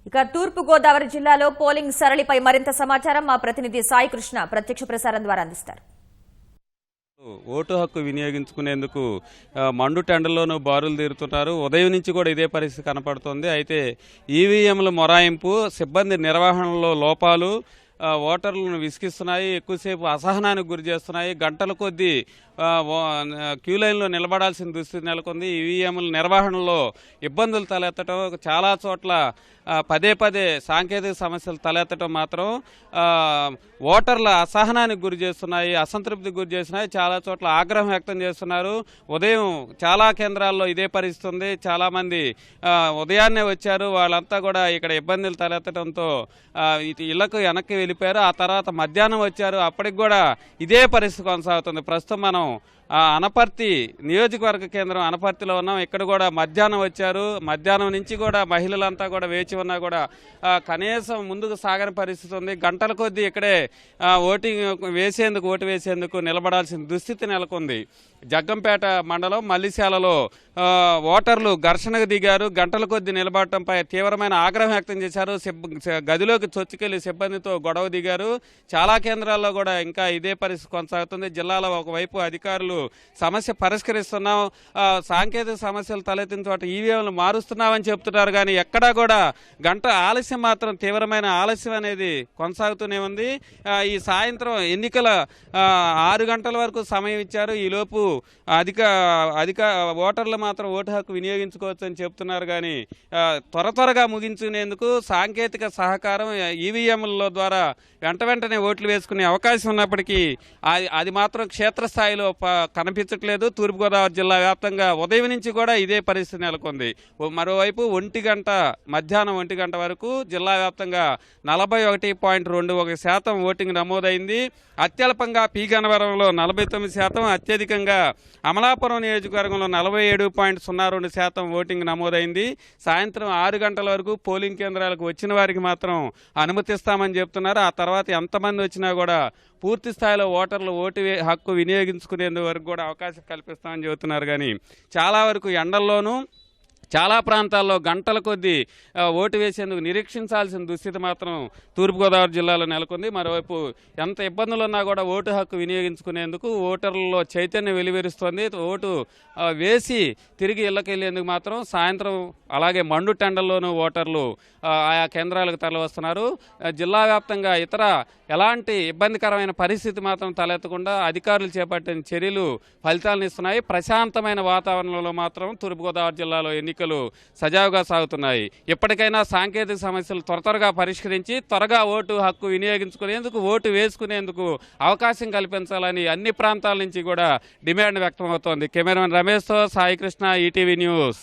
ఇక తూర్పు గోదావరి జిల్లాలో పోలింగ్ సరళిపై మరింత సమాచారం మా ప్రతినిధి సాయి కృష్ణ ప్రత్యక్ష ప్రసారం ద్వారా అందిస్తారు. ఓటు హక్కు వినియోగించుకునేందుకు మండు టెండల్లోనూ బారులు తీరుతున్నారు. ఉదయం నుంచి కూడా ఇదే పరిస్థితి కనపడుతోంది. అయితే ఈవీఎంల మొరాయింపు, సిబ్బంది నిర్వహణలో లోపాలు ఓటర్లను విసిగిస్తున్నాయి, ఎక్కువసేపు అసహనానికి గురి చేస్తున్నాయి. గంటల కొద్దీ క్యూ లైన్లో నిలబడాల్సిన దుస్థితి నెలకొంది. ఈవీఎంల నిర్వహణలో ఇబ్బందులు తలెత్తడం, చాలా చోట్ల పదే పదే సాంకేతిక సమస్యలు తలెత్తడం మాత్రం ఓటర్ల అసహనానికి గురి చేస్తున్నాయి, అసంతృప్తికి గురి చేస్తున్నాయి. చాలా చోట్ల ఆగ్రహం వ్యక్తం చేస్తున్నారు. ఉదయం చాలా కేంద్రాల్లో ఇదే పరిస్థితి ఉంది. చాలామంది ఉదయాన్నే వచ్చారు. వాళ్ళంతా కూడా ఇక్కడ ఇబ్బందులు తలెత్తడంతో ఇళ్లకు వెనక్కి వెళ్ళిపోయారు. ఆ తర్వాత మధ్యాహ్నం వచ్చారు. అప్పటికి కూడా ఇదే పరిస్థితి కొనసాగుతుంది. ప్రస్తుతం మనం అనపర్తి నియోజకవర్గ కేంద్రం అనపర్తిలో ఉన్నాం. ఇక్కడ కూడా మధ్యాహ్నం వచ్చారు. మధ్యాహ్నం నుంచి కూడా మహిళలంతా కూడా వేచి ఉన్నా కూడా కనీసం ముందుకు సాగని పరిస్థితి ఉంది. గంటల కొద్దీ ఇక్కడే ఓటు వేసేందుకు నిలబడాల్సిన దుస్థితి నెలకొంది. జగ్గంపేట మండలం మల్లిశాలలో ఓటర్లు ఘర్షణకు దిగారు. గంటల కొద్దీ నిలబడటంపై తీవ్రమైన ఆగ్రహం వ్యక్తం చేశారు. గదిలోకి చొచ్చుకెళ్లి సిబ్బందితో గొడవ దిగారు. చాలా కేంద్రాల్లో కూడా ఇంకా ఇదే పరిస్థితి కొనసాగుతుంది. జిల్లాలో ఒకవైపు అధికారులు సమస్య పరిష్కరిస్తున్నాం, సాంకేతిక సమస్యలు తలెత్తిన చోట ఈవీఎంలు మారుస్తున్నామని చెప్తున్నారు. కానీ ఎక్కడా కూడా గంట ఆలస్యం మాత్రం తీవ్రమైన ఆలస్యం అనేది కొనసాగుతూనే ఉంది. ఈ సాయంత్రం ఎన్నికల 6 గంటల వరకు సమయం ఇచ్చారు. ఈలోపు అధిక ఓటర్లు మాత్రం ఓటు హక్కు వినియోగించుకోవచ్చు అని చెప్తున్నారు. కానీ త్వరగా ముగించుకునేందుకు సాంకేతిక సహకారం ఈవీఎంల ద్వారా వెంటనే ఓట్లు వేసుకునే అవకాశం ఉన్నప్పటికీ అది మాత్రం క్షేత్రస్థాయిలో కనిపించట్లేదు. తూర్పుగోదావరి జిల్లా వ్యాప్తంగా ఉదయం నుంచి కూడా ఇదే పరిస్థితి నెలకొంది. మరోవైపు మధ్యాహ్నం 1 గంట వరకు జిల్లా వ్యాప్తంగా 41.21% ఓటింగ్ నమోదైంది. అత్యల్పంగా పి గన్నవరంలో 49%, అత్యధికంగా అమలాపురం నియోజకవర్గంలో 47.02% ఓటింగ్ నమోదైంది. సాయంత్రం 6 గంటల వరకు పోలింగ్ కేంద్రాలకు వచ్చిన వారికి మాత్రం అనుమతిస్తామని చెప్తున్నారు. ఆ తర్వాత ఎంతమంది వచ్చినా కూడా పూర్తి స్థాయిలో ఓటర్లు హక్కు వినియోగించుకునేందుకు వరకు కూడా అవకాశం కల్పిస్తామని చెబుతున్నారు. కానీ చాలా వరకు ఎండల్లోనూ చాలా ప్రాంతాల్లో గంటల కొద్దీ ఓటు వేసేందుకు నిరీక్షించాల్సిన దుస్థితి మాత్రం తూర్పుగోదావరి జిల్లాలో నెలకొంది. మరోవైపు ఎంత ఇబ్బందులు ఉన్నా కూడా ఓటు హక్కు వినియోగించుకునేందుకు ఓటర్లలో చైతన్యం వెలువరుస్తోంది. ఓటు వేసి తిరిగి ఇళ్లకు వెళ్లేందుకు మాత్రం సాయంత్రం అలాగే మండు టెండల్లోనూ ఓటర్లు ఆయా కేంద్రాలకు తరలివస్తున్నారు. జిల్లా వ్యాప్తంగా ఇతర ఎలాంటి ఇబ్బందికరమైన పరిస్థితి మాత్రం తలెత్తకుండా అధికారులు చేపట్టిన చర్యలు ఫలితాలను ఇస్తున్నాయి. ప్రశాంతమైన వాతావరణంలో మాత్రం తూర్పుగోదావరి జిల్లాలో ఎన్నికలు సజావుగా సాగుతున్నాయి. ఇప్పటికైనా సాంకేతిక సమస్యలు త్వరగా పరిష్కరించి త్వరగా ఓటు హక్కు వినియోగించుకునేందుకు, ఓటు వేసుకునేందుకు అవకాశం కల్పించాలని అన్ని ప్రాంతాల నుంచి కూడా డిమాండ్ వ్యక్తమవుతోంది. కెమెరామెన్ రమేష్తో Sai Krishna, ETV news.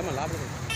Lama